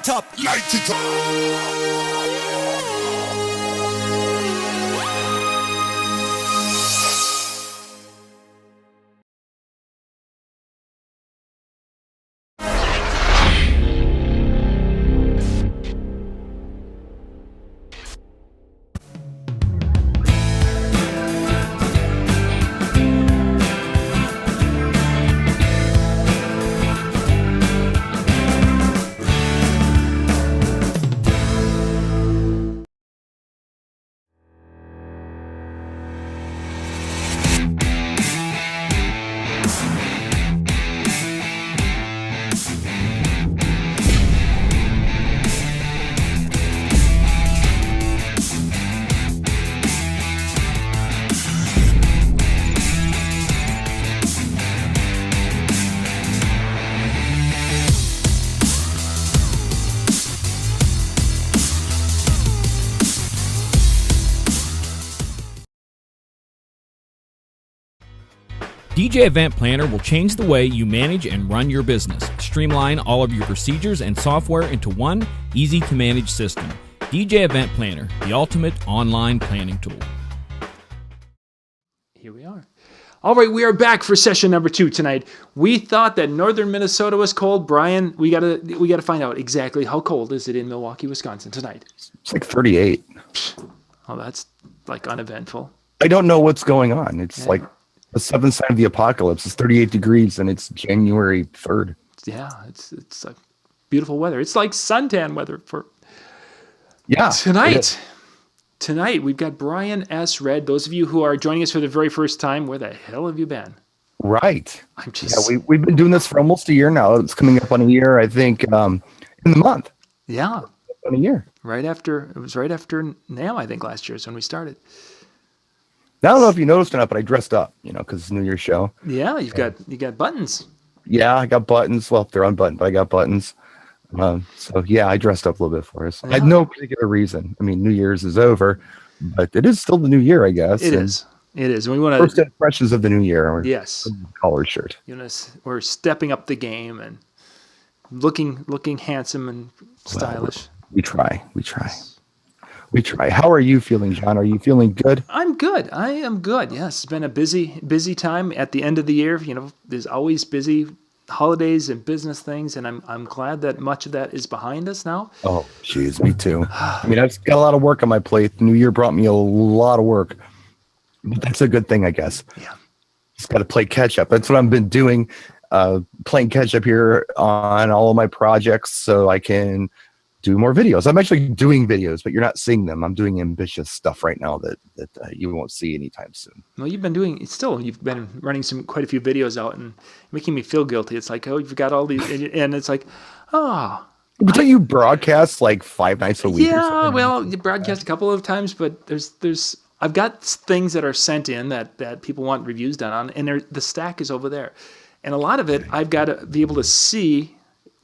top, light it up. DJ Event Planner will change the way you manage and run your business. Streamline all of your procedures and software into one easy-to-manage system. DJ Event Planner, the ultimate online planning tool. Here we are. All right, we are back for session number 2 tonight. We thought that northern Minnesota was cold. Brian, we gotta find out exactly how cold is it in Milwaukee, Wisconsin tonight. It's like 38. Oh, that's like uneventful. I don't know what's going on. It's like the seventh sign of the apocalypse. It's 38 degrees and it's January 3rd. Yeah, it's like beautiful weather. It's like suntan weather for tonight. Tonight we've got Brian S. Red. Those of you who are joining us for the very first time, where the hell have you been? Right. I'm just we've been doing this for almost a year now. It's coming up on a year, I think, in the month. Yeah. On a year. It was right after NAM, I think, last year is when we started. Now, I don't know if you noticed or not, but I dressed up, because it's a New Year's show. Yeah, you got buttons. Yeah, I got buttons. Well, they're unbuttoned, but I got buttons. So yeah, I dressed up a little bit for us. I had no particular reason. I mean, New Year's is over, but it is still the new year, I guess. It is. We want first impressions of the new year. Yes. Collar shirt. We're stepping up the game and looking handsome and stylish. We try. How are you feeling, John? Are you feeling good? I'm good. I am good. Yes, it's been a busy time at the end of the year. There's always busy holidays and business things, and I'm glad that much of that is behind us now. Oh, geez, me too. I mean, I've got a lot of work on my plate. The new year brought me a lot of work, but that's a good thing, I guess. Yeah, just got to play catch up. That's what I've been doing, playing catch up here on all of my projects, so I can do more videos. I'm actually doing videos, but you're not seeing them. I'm doing ambitious stuff right now that you won't see anytime soon. Well, you've been running quite a few videos out and making me feel guilty. It's like, oh, you've got all these, and it's like, oh. But you broadcast like 5 nights a week? Yeah, well, you broadcast a couple of times, but I've got things that are sent in that people want reviews done on, and the stack is over there. And a lot of it, I've got to be able to see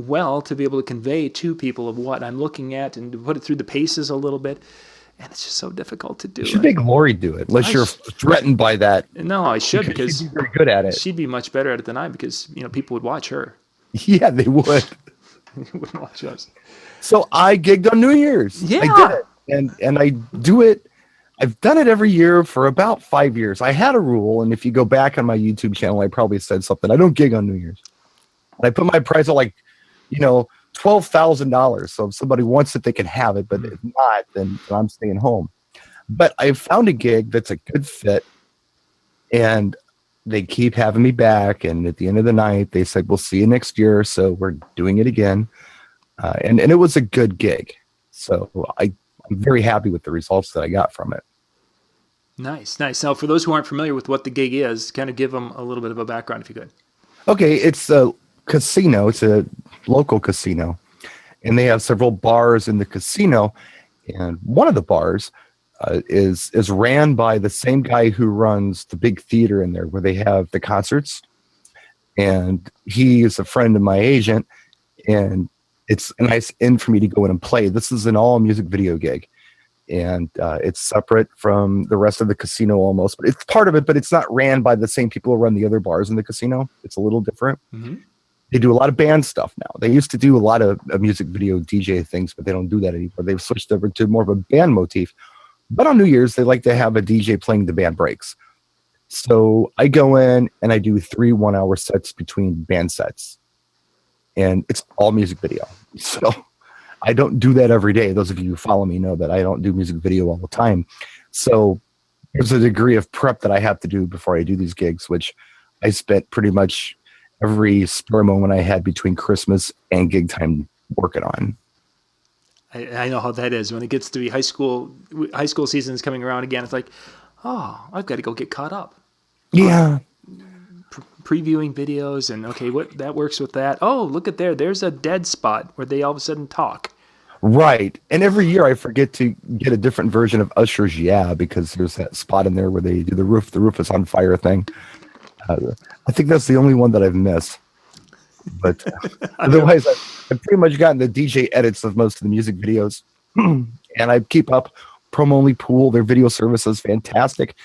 well to be able to convey to people of what I'm looking at and to put it through the paces a little bit. And it's just so difficult to do. You should make Lori do it, unless you're threatened by that. No, I should, because she'd be very good at it. She'd be much better at it than I, because people would watch her. Yeah, they would. They wouldn't watch us. So I gigged on New Year's. Yeah. I did it. And I do it. I've done it every year for about 5 years. I had a rule, and if you go back on my YouTube channel, I probably said something. I don't gig on New Year's. And I put my price at like, $12,000. So if somebody wants it, they can have it. But if not, then I'm staying home. But I found a gig that's a good fit, and they keep having me back. And at the end of the night, they said, we'll see you next year. So we're doing it again. And it was a good gig. So I'm very happy with the results that I got from it. Nice. Now, for those who aren't familiar with what the gig is, kind of give them a little bit of a background if you could. Okay, it's a casino. It's a local casino, and they have several bars in the casino, and one of the bars is ran by the same guy who runs the big theater in there where they have the concerts, and he is a friend of my agent, and it's a nice in for me to go in and play. This is an all music video gig, and it's separate from the rest of the casino almost, but it's part of it, but it's not ran by the same people who run the other bars in the casino. It's a little different. Mm-hmm. They do a lot of band stuff now. They used to do a lot of music video DJ things, but they don't do that anymore. They've switched over to more of a band motif. But on New Year's, they like to have a DJ playing the band breaks. So I go in and I do 3 1-hour sets between band sets. And it's all music video. So I don't do that every day. Those of you who follow me know that I don't do music video all the time. So there's a degree of prep that I have to do before I do these gigs, which I spent pretty much every spare moment I had between Christmas and gig time working on. I know how that is. When it gets to be high school season is coming around again, it's like, oh, I've got to go get caught up. Yeah. Previewing videos and okay, what that works with that. Oh, look at there's a dead spot where they all of a sudden talk. Right. And every year I forget to get a different version of Usher's Yeah, because there's that spot in there where they do the roof is on fire thing. I think that's the only one that I've missed. But otherwise, I've pretty much gotten the DJ edits of most of the music videos. And I keep up Promo Only Pool. Their video service is fantastic.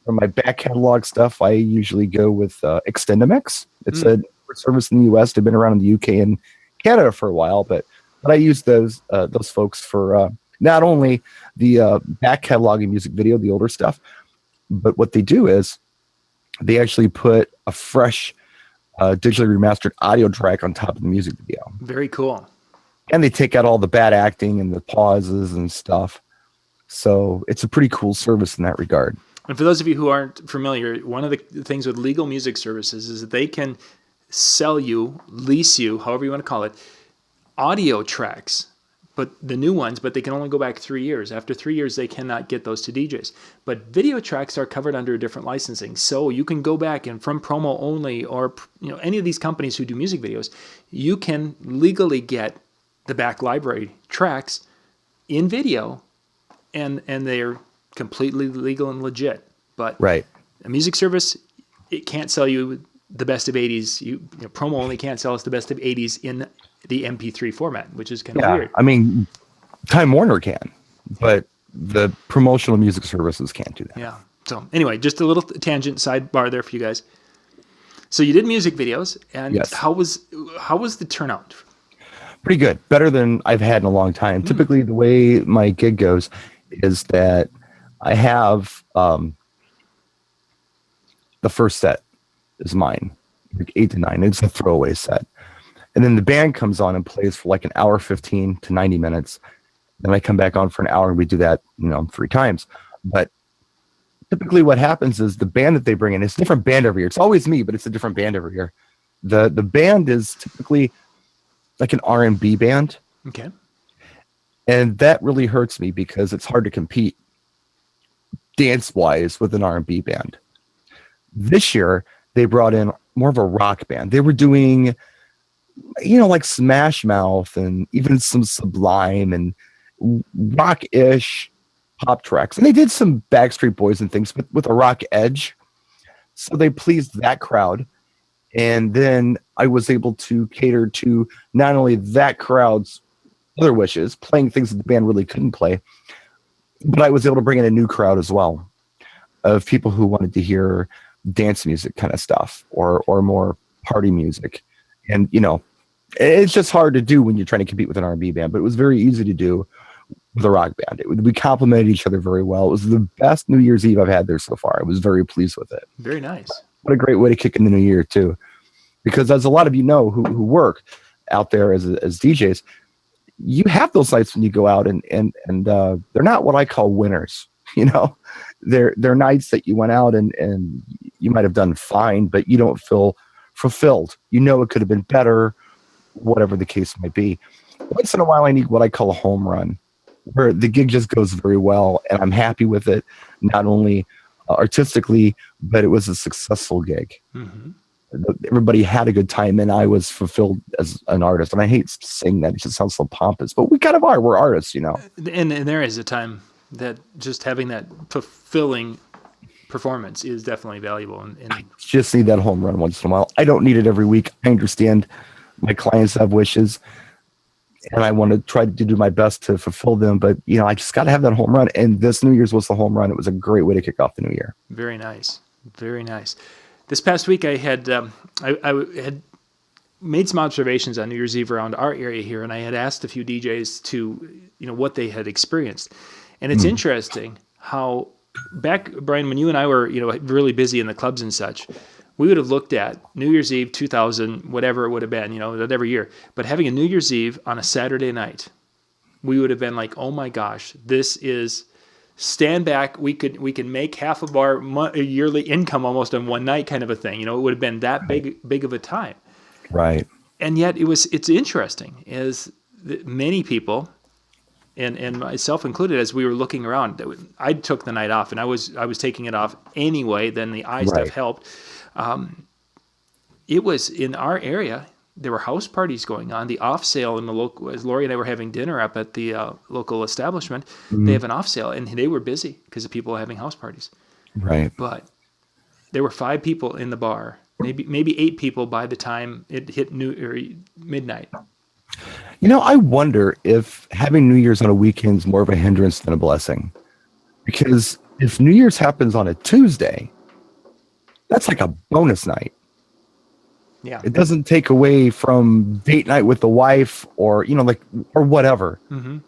For my back catalog stuff, I usually go with Extendamix. It's a service in the U.S. They've been around in the U.K. and Canada for a while, but I use those folks for not only the back cataloging music video, the older stuff, but what they do is they actually put a fresh digitally remastered audio track on top of the music video. Very cool. And they take out all the bad acting and the pauses and stuff. So it's a pretty cool service in that regard. And for those of you who aren't familiar, one of the things with legal music services is that they can sell you, lease you, however you want to call it, audio tracks, but the new ones, but they can only go back 3 years. After 3 years, they cannot get those to DJs. But video tracks are covered under a different licensing. So you can go back and from Promo Only or any of these companies who do music videos, you can legally get the back library tracks in video, and they're completely legal and legit. But right. A music service, it can't sell you the best of 80s. Promo Only can't sell us the best of 80s in the MP3 format, which is kind of weird. I mean, Time Warner can, but the promotional music services can't do that. Yeah. So anyway, just a little tangent sidebar there for you guys. So you did music videos, and yes. How was the turnout? Pretty good. Better than I've had in a long time. Typically, the way my gig goes is that I have the first set is mine, like 8 to 9. It's a throwaway set. And then the band comes on and plays for like an hour, 15 to 90 minutes. Then I come back on for an hour, and we do that, 3 times. But typically what happens is the band that they bring in, it's a different band every year. It's always me, but it's a different band every year. The band is typically like an R&B band. Okay. And that really hurts me because it's hard to compete dance-wise with an R&B band. This year, they brought in more of a rock band. They were doing, like Smash Mouth and even some Sublime and rock-ish pop tracks. And they did some Backstreet Boys and things with a rock edge. So they pleased that crowd. And then I was able to cater to not only that crowd's other wishes, playing things that the band really couldn't play, but I was able to bring in a new crowd as well of people who wanted to hear dance music kind of stuff or more party music. And, it's just hard to do when you're trying to compete with an R&B band, but it was very easy to do with a rock band. We complemented each other very well. It was the best New Year's Eve I've had there so far. I was very pleased with it. Very nice. What a great way to kick in the new year too. Because as a lot of you know who work out there as DJs, you have those nights when you go out and they're not what I call winners. They're nights that you went out and you might have done fine, but you don't feel fulfilled. It could have been better, whatever the case might be. Once in a while, I need what I call a home run, where the gig just goes very well and I'm happy with it, not only artistically, but it was a successful gig. Mm-hmm. Everybody had a good time and I was fulfilled as an artist. And I hate saying that, it just sounds so pompous, but we kind of are. We're artists, And there is a time that just having that fulfilling performance is definitely valuable. And I just need that home run once in a while. I don't need it every week. I understand my clients have wishes and I want to try to do my best to fulfill them. But, I just got to have that home run. And this New Year's was the home run. It was a great way to kick off the new year. Very nice. Very nice. This past week I had I had made some observations on New Year's Eve around our area here, and I had asked a few DJs to, what they had experienced. And it's interesting how back, Brian, when you and I were, really busy in the clubs and such, we would have looked at New Year's Eve 2000, whatever it would have been, whatever year. But having a New Year's Eve on a Saturday night, we would have been like, oh my gosh, this is stand back. We can make half of our yearly income almost in one night, kind of a thing. It would have been that big of a time. Right. And yet it's interesting is that many people, and myself included, as we were looking around, I took the night off, and I was taking it off anyway. Then the eye stuff helped. It was in our area. There were house parties going on. The off sale in the local, as Lori and I were having dinner up at the local establishment, they have an off sale, and they were busy because of people having house parties. Right. But there were 5 people in the bar, maybe 8 people by the time it hit midnight. I wonder if having New Year's on a weekend is more of a hindrance than a blessing. Because if New Year's happens on a Tuesday, that's like a bonus night. Yeah. It doesn't take away from date night with the wife or, or whatever. Mm-hmm.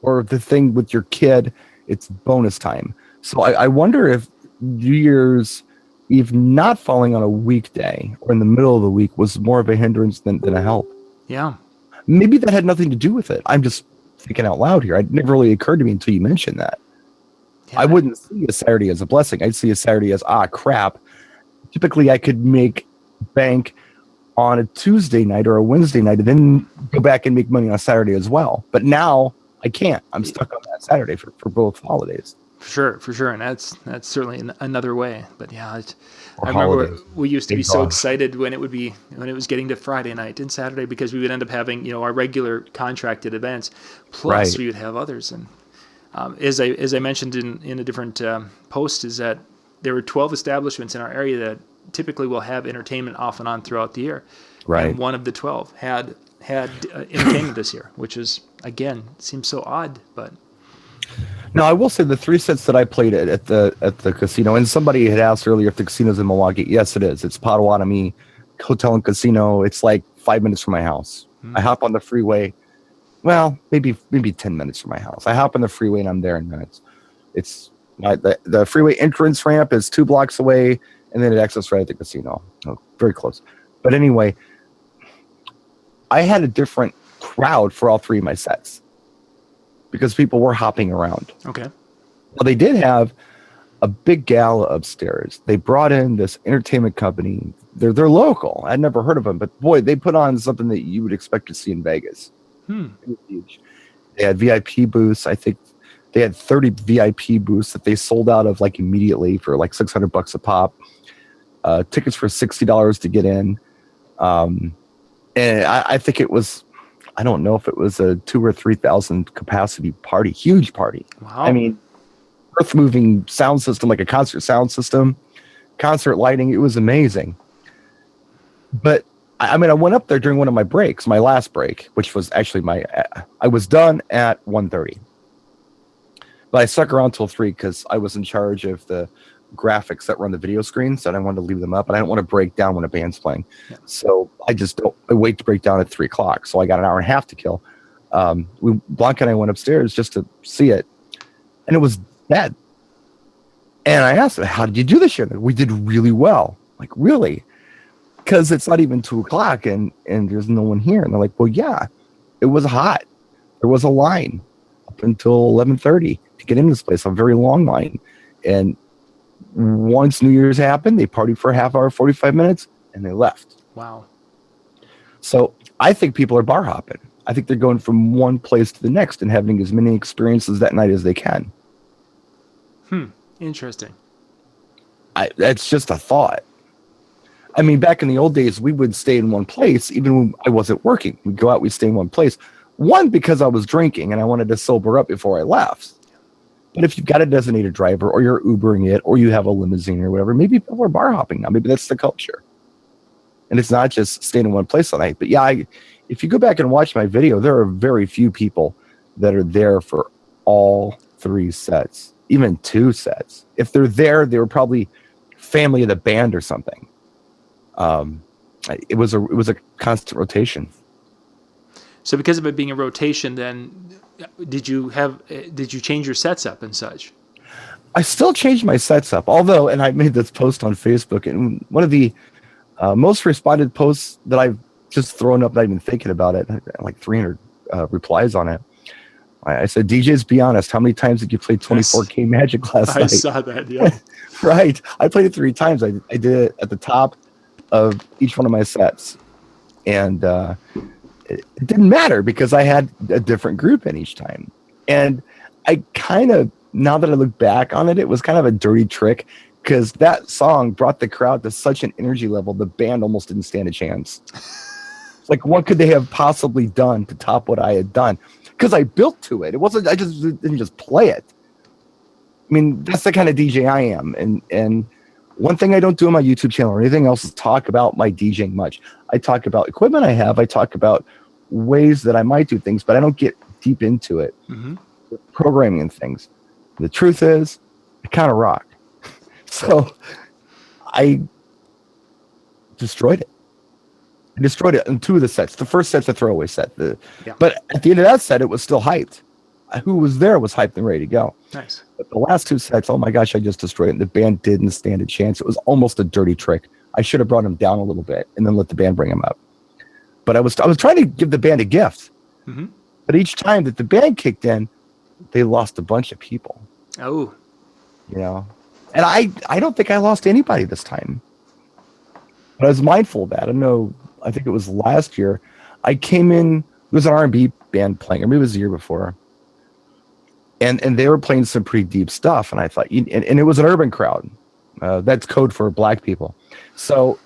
Or the thing with your kid. It's bonus time. So I wonder if New Year's Eve not falling on a weekday or in the middle of the week was more of a hindrance than a help. Yeah. Maybe that had nothing to do with it. I'm just thinking out loud here. It never really occurred to me until you mentioned that. Yeah. I wouldn't see a Saturday as a blessing. I'd see a Saturday as, crap. Typically, I could make bank on a Tuesday night or a Wednesday night and then go back and make money on a Saturday as well. But now I can't. I'm stuck on that Saturday for both holidays. For sure. And that's certainly another way. But yeah, I remember we used to be so excited when it was getting to Friday night and Saturday, because we would end up having, our regular contracted events. Plus we would have others. And as I mentioned in a different post, is that there were 12 establishments in our area that typically will have entertainment off and on throughout the year. Right. And one of the 12 had entertainment this year, which is, again, seems so odd, but. Now, I will say the 3 sets that I played at the casino, and somebody had asked earlier if the casino's in Milwaukee. Yes, it is. It's Potawatomi Hotel and Casino. It's like 5 minutes from my house. I hop on the freeway. Well, maybe 10 minutes from my house. I hop on the freeway and I'm there in minutes. It's the freeway entrance ramp is 2 blocks away, and then it exits right at the casino. Oh, very close. But anyway, I had a different crowd for all 3 of my sets because people were hopping around. Okay. Well, they did have a big gala upstairs. They brought in this entertainment company. They're local. I'd never heard of them, but boy, they put on something that you would expect to see in Vegas. It was huge. They had VIP booths. I think they had 30 VIP booths that they sold out of like immediately for like $600 a pop. Tickets for $60 to get in. And I think it was, I don't know if it was a 2,000 or 3,000 capacity party, huge party. Wow. I mean, earth moving sound system, like a concert sound system, concert lighting. It was amazing. But I went up there during one of my breaks, my last break, which was actually I was done at 1:30. But I stuck around till 3 because I was in charge of the graphics that were on the video screens, and I wanted to leave them up, and I don't want to break down when a band's playing. Yeah. So I wait to break down at 3 o'clock. So I got an hour and a half to kill. Blanca and I went upstairs just to see it, and it was dead. And I asked her, how did you do this year? We did really well. Like, really? Because it's not even 2 o'clock and there's no one here. And they're like, well, yeah, it was hot. There was a line up until 11:30 to get into this place, a very long line. And once New Year's happened, they partied for a half hour, 45 minutes, and they left. Wow. So I think people are bar hopping. I think they're going from one place to the next and having as many experiences that night as they can. Interesting. That's just a thought. I mean, back in the old days, we would stay in one place, even when I wasn't working. We'd go out, we'd stay in one place. One, because I was drinking and I wanted to sober up before I left. But if you've got a designated driver or you're Ubering it or you have a limousine or whatever, maybe people are bar hopping now. Maybe that's the culture. And it's not just staying in one place all night. But yeah, if you go back and watch my video, there are very few people that are there for all 3 sets, even 2 sets. If they're there, they were probably family of the band or something. it was a constant rotation. So because of it being a rotation, then did you change your sets up and such? I still changed my sets up, although, and I made this post on Facebook, and one of the most responded posts that I've just thrown up, not even thinking about it, like 300 replies on it. I said, DJs, be honest, how many times did you play 24K Magic last night? I saw that, yeah. Right. I played it 3 times. I did it at the top of each one of my sets. And it didn't matter because I had a different group in each time. And I kind of, now that I look back on it, it was kind of a dirty trick because that song brought the crowd to such an energy level, the band almost didn't stand a chance. Like, what could they have possibly done to top what I had done? Because I built to it. It wasn't, I just didn't just play it. I mean, that's the kind of DJ I am. And one thing I don't do on my YouTube channel or anything else is talk about my DJing much. I talk about equipment I have. I talk about ways that I might do things, but I don't get deep into it. Mm-hmm. Programming and things. The truth is, I kind of rock. So I destroyed it. I destroyed it in 2 of the sets. The first set's a throwaway set. But at the end of that set, it was still hyped. Who was there was hyped and ready to go. Nice. But the last 2 sets, oh my gosh, I just destroyed it. The band didn't stand a chance. It was almost a dirty trick. I should have brought them down a little bit and then let the band bring them up. But I was trying to give the band a gift. Mm-hmm. But each time that the band kicked in, they lost a bunch of people. Oh. You know? And I don't think I lost anybody this time. But I was mindful of that. I don't know. I think it was last year. I came in, it was an R&B band playing, or maybe it was the year before. And they were playing some pretty deep stuff. And I thought, and it was an urban crowd. That's code for black people. So,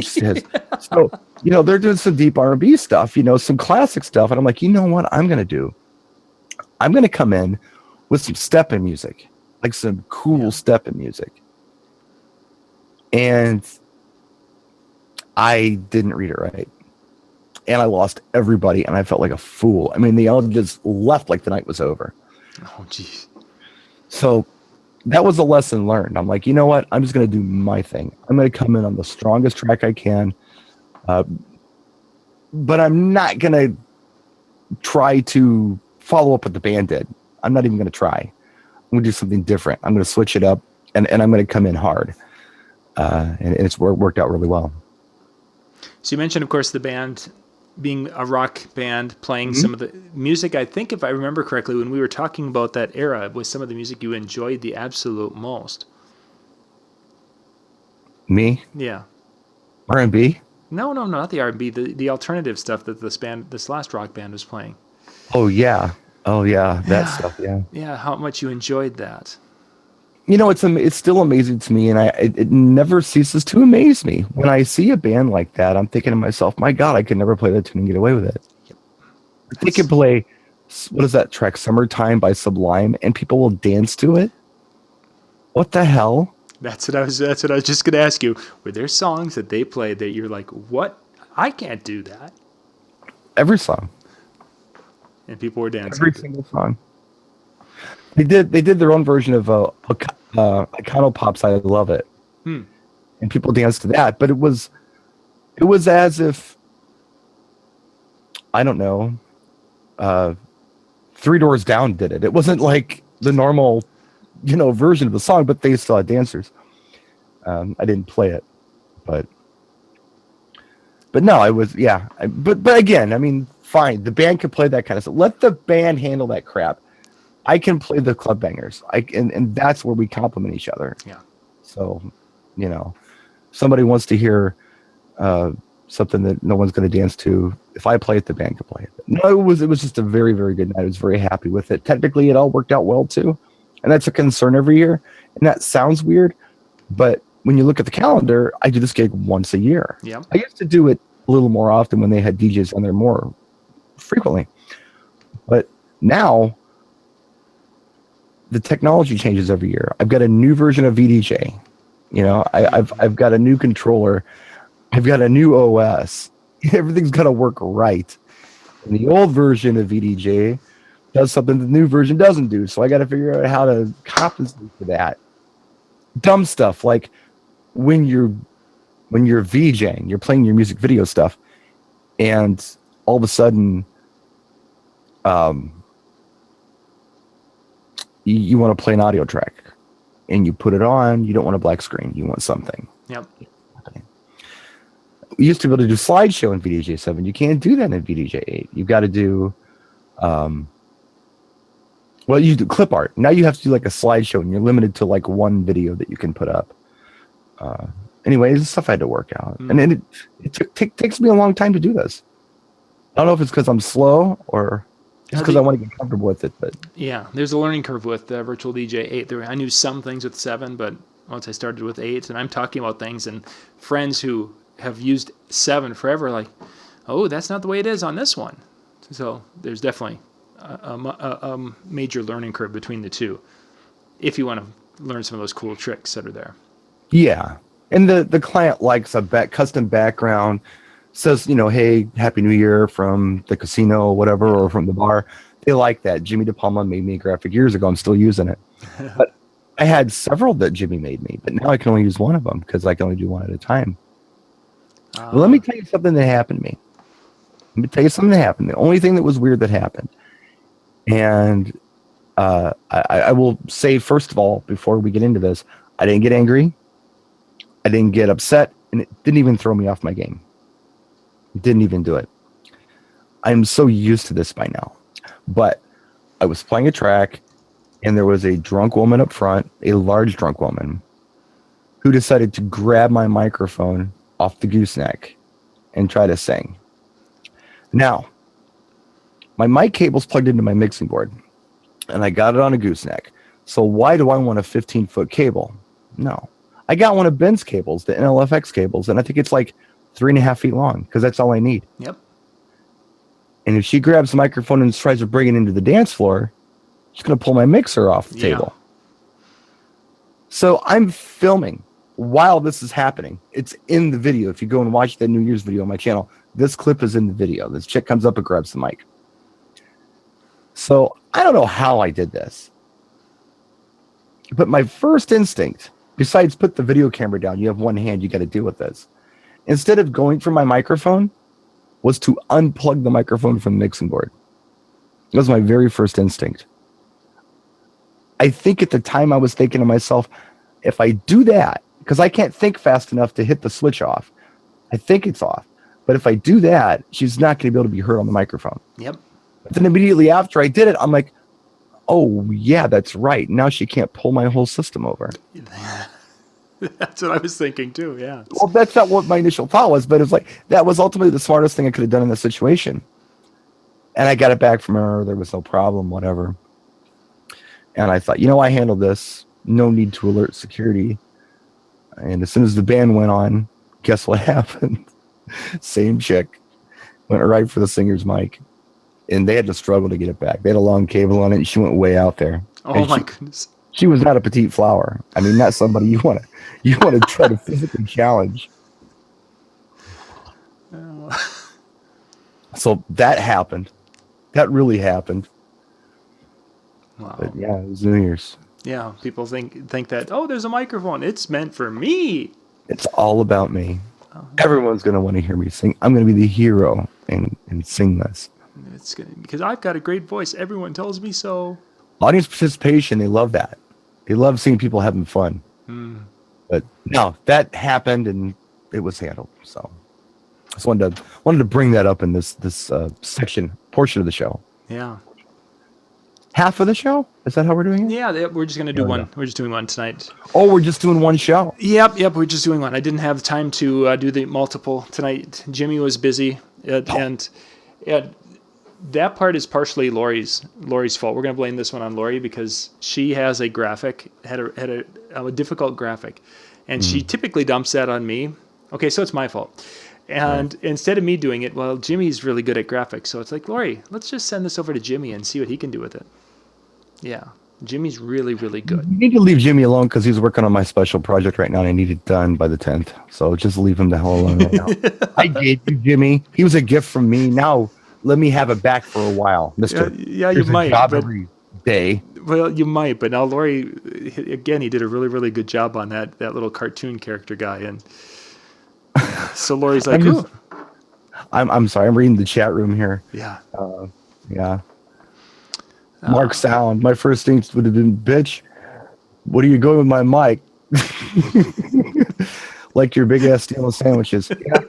so, you know, they're doing some deep R&B stuff, you know, some classic stuff. And I'm like, you know what I'm going to do? I'm going to come in with some step-in music, like some cool step-in music. And I didn't read it right. And I lost everybody, and I felt like a fool. I mean, they all just left like the night was over. Oh, geez. So that was a lesson learned. I'm like, you know what? I'm just going to do my thing. I'm going to come in on the strongest track I can. But I'm not going to try to follow up what the band did. I'm not even going to try. I'm going to do something different. I'm going to switch it up, and I'm going to come in hard. And it's worked out really well. So you mentioned, of course, the band being a rock band, playing some of the music. I think, if I remember correctly, when we were talking about that era, was some of the music you enjoyed the absolute most? Me? Yeah. R&B? No, not the R&B. The alternative stuff that this last rock band was playing. Oh yeah, that stuff. Yeah. Yeah, how much you enjoyed that. You know, it's still amazing to me, and it never ceases to amaze me. When I see a band like that, I'm thinking to myself, my God, I could never play that tune and get away with it. Yep. They could play, what is that track, Summertime by Sublime, and people will dance to it? What the hell? That's what I was just going to ask you. Were there songs that they played that you're like, what? I can't do that. Every song. And people were dancing. Every single song. They did their own version of Iconopop's I Love It. And people danced to that, but it was as if, I don't know, 3 Doors Down did it. It wasn't like the normal, you know, version of the song, but they still had dancers. I didn't play it, but no, I was, yeah. But again, I mean, fine. The band can play that kind of stuff. Let the band handle that crap. I can play the club bangers. And that's where we complement each other. Yeah. So, you know, somebody wants to hear something that no one's going to dance to. If I play it, the band can play it. No, it was just a very, very good night. I was very happy with it. Technically, it all worked out well too, and that's a concern every year. And that sounds weird, but when you look at the calendar, I do this gig once a year. Yeah. I used to do it a little more often when they had DJs on there more frequently, but now the technology changes every year. I've got a new version of VDJ. You know, I've got a new controller. I've got a new OS. Everything's got to work right. And the old version of VDJ does something the new version doesn't do. So I got to figure out how to compensate for that. Dumb stuff like when you're when you're VJing, you're playing your music video stuff, and all of a sudden, you want to play an audio track, and you put it on. You don't want a black screen. You want something. Yep. We used to be able to do slideshow in VDJ 7. You can't do that in VDJ 8. You've got to do, well, you do clip art. Now you have to do like a slideshow, and you're limited to like one video that you can put up. Anyways, it's stuff I had to work out. And then it takes me a long time to do this. I don't know if it's because I'm slow or just because I want to get comfortable with it. But yeah, there's a learning curve with Virtual DJ 8. I knew some things with 7, but once I started with 8, and I'm talking about things, and friends who have used 7 forever, like, oh, that's not the way it is on this one. So there's definitely a major learning curve between the two, if you want to learn some of those cool tricks that are there. Yeah, and the client likes a custom background, says, hey, Happy New Year from the casino, whatever, or from the bar. They like that. Jimmy DePalma made me a graphic years ago. I'm still using it. But I had several that Jimmy made me, but now I can only use one of them because I can only do one at a time. But let me tell you something that happened to me. The only thing that was weird that happened. And I will say, first of all, before we get into this, I didn't get angry. I didn't get upset. And it didn't even throw me off my game. It didn't even do it. I'm so used to this by now. But I was playing a track, and there was a drunk woman up front, a large drunk woman, who decided to grab my microphone off the gooseneck and try to sing. Now, my mic cable's plugged into my mixing board, and I got it on a gooseneck. So why do I want a 15-foot cable? No. I got one of Ben's cables, the NLFX cables, and I think it's like 3.5 feet long, because that's all I need. Yep. And if she grabs the microphone and tries to bring it into the dance floor, she's going to pull my mixer off the table. So I'm filming while this is happening. It's in the video. If you go and watch the New Year's video on my channel, this clip is in the video. This chick comes up and grabs the mic. So I don't know how I did this, but my first instinct, besides put the video camera down, you have one hand, you got to deal with this. Instead of going for my microphone, was to unplug the microphone from the mixing board. That was my very first instinct. I think at the time I was thinking to myself, if I do that, because I can't think fast enough to hit the switch off, I think it's off. But if I do that, she's not going to be able to be heard on the microphone. Yep. But then immediately after I did it, I'm like, oh, yeah, that's right. Now she can't pull my whole system over. That's what I was thinking too, yeah. Well, that's not what my initial thought was, but it was like, that was ultimately the smartest thing I could have done in this situation. And I got it back from her. There was no problem, whatever. And I thought, I handled this. No need to alert security. And as soon as the band went on, guess what happened? Same chick went right for the singer's mic. And they had to struggle to get it back. They had a long cable on it, and she went way out there. Oh, my goodness. She was not a petite flower. I mean, not somebody you want to try to physically challenge. Oh. So that happened. That really happened. Wow. But yeah, it was New Year's. Yeah, people think that, oh, there's a microphone. It's meant for me. It's all about me. Everyone's going to want to hear me sing. I'm going to be the hero and sing this. It's good, because I've got a great voice. Everyone tells me so. Audience participation, they love that. They love seeing people having fun. But no, that happened and it was handled. So I just wanted to bring that up in this portion of the show. Yeah. Half of the show? Is that how we're doing it? Yeah, we're just going to do one. We're just doing one tonight. Oh, we're just doing one show. Yep, we're just doing one. I didn't have time to do the multiple tonight. Jimmy was busy, and that part is partially Lori's fault. We're going to blame this one on Lori because she has a graphic, had a difficult graphic, and she typically dumps that on me. Okay, so it's my fault. And instead of me doing it, well, Jimmy's really good at graphics, so it's like, Lori, let's just send this over to Jimmy and see what he can do with it. Yeah, Jimmy's really, really good. You need to leave Jimmy alone because he's working on my special project right now, and I need it done by the 10th. So just leave him the hell alone right now. I gave you Jimmy. He was a gift from me. Now let me have it back for a while, Mister. Yeah, you might. Job every day. Well, you might, but now Lori, again, he did a really, really good job on that little cartoon character guy, and So Lori's like, I'm just- ooh. I'm sorry. I'm reading the chat room here. Yeah. Yeah. Mark Sound. My first instinct would have been, bitch, what are you going with my mic? Like your big ass stealing sandwiches. Yeah.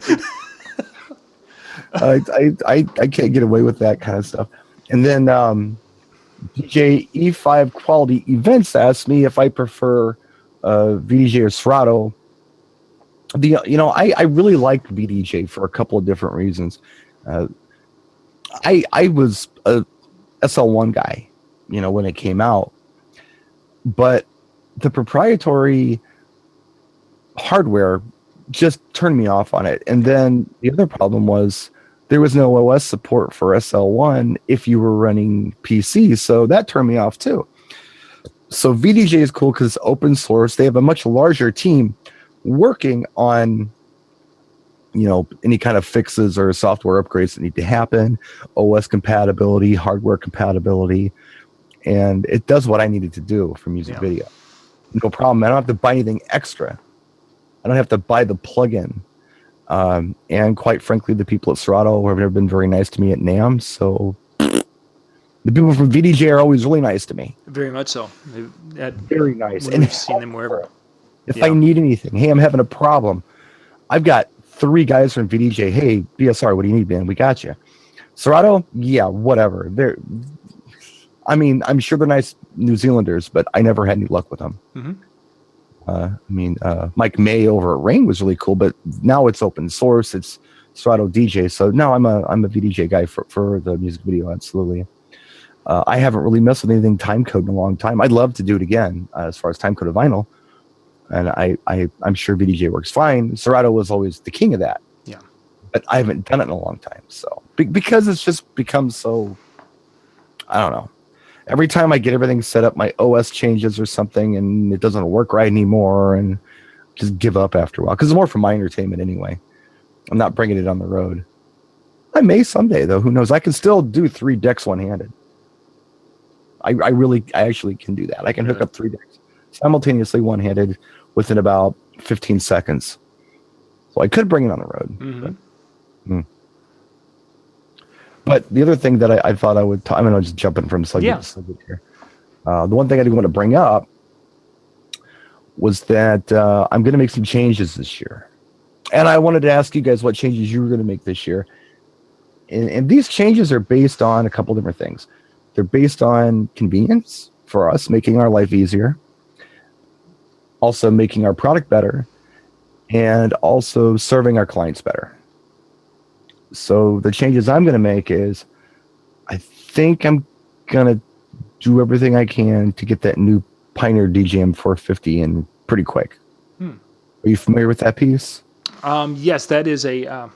I can't get away with that kind of stuff. And then DJ E5 Quality Events asked me if I prefer VDJ or Serato. I really liked VDJ for a couple of different reasons. I was a SL1 guy, when it came out, but the proprietary hardware just turned me off on it. And then the other problem was there was no OS support for SL1 if you were running PC, so that turned me off too. So VDJ is cool because it's open source. They have a much larger team working on any kind of fixes or software upgrades that need to happen, OS compatibility, hardware compatibility, and it does what I needed to do for music video. No problem. I don't have to buy anything extra. I don't have to buy the plugin. And quite frankly, the people at Serato have never been very nice to me at NAMM, so the people from VDJ are always really nice to me. Very much so. Very nice. And we've seen them wherever. If I need anything, hey, I'm having a problem. I've got 3 guys from VDJ. Hey, BSR, what do you need, man? We got you. Serato, yeah, whatever. I'm sure they're nice New Zealanders, but I never had any luck with them. Mm-hmm. Mike May over at Rain was really cool, but now it's open source. It's Serato DJ. So now I'm a VDJ guy for the music video. Absolutely. I haven't really messed with anything timecode in a long time. I'd love to do it again as far as timecode of vinyl. And I'm sure VDJ works fine. Serato was always the king of that. Yeah. But I haven't done it in a long time. So because it's just become so, I don't know. Every time I get everything set up, my OS changes or something, and it doesn't work right anymore, and just give up after a while. Because it's more for my entertainment anyway. I'm not bringing it on the road. I may someday, though. Who knows? I can still do 3 decks one-handed. I actually can do that. I can hook up 3 decks simultaneously one-handed within about 15 seconds. So I could bring it on the road. Mm-hmm. But the other thing that I thought I would I'm going to just jump in from subject to subject here. The one thing I did want to bring up was that I'm going to make some changes this year. And I wanted to ask you guys what changes you were going to make this year. And these changes are based on a couple different things. They're based on convenience for us, making our life easier, also making our product better, and also serving our clients better. So the changes I'm going to make is I think I'm going to do everything I can to get that new Pioneer DJM 450 in pretty quick. Are you familiar with that piece? Yes, that is a...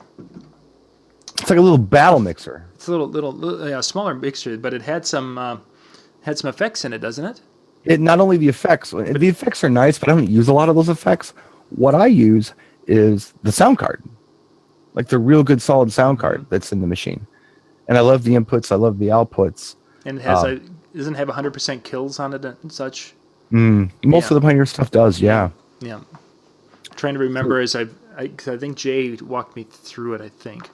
It's like a little battle mixer. It's a little smaller mixer, but it had some effects in it, doesn't it? It not only the effects are nice, but I don't use a lot of those effects. What I use is the sound card, like the real good solid sound card that's in the machine. And I love the inputs. I love the outputs. And it has doesn't have 100% kills on it and such. Most of the Pioneer stuff does, yeah. Yeah. I'm trying to remember as I think Jay walked me through it, I think.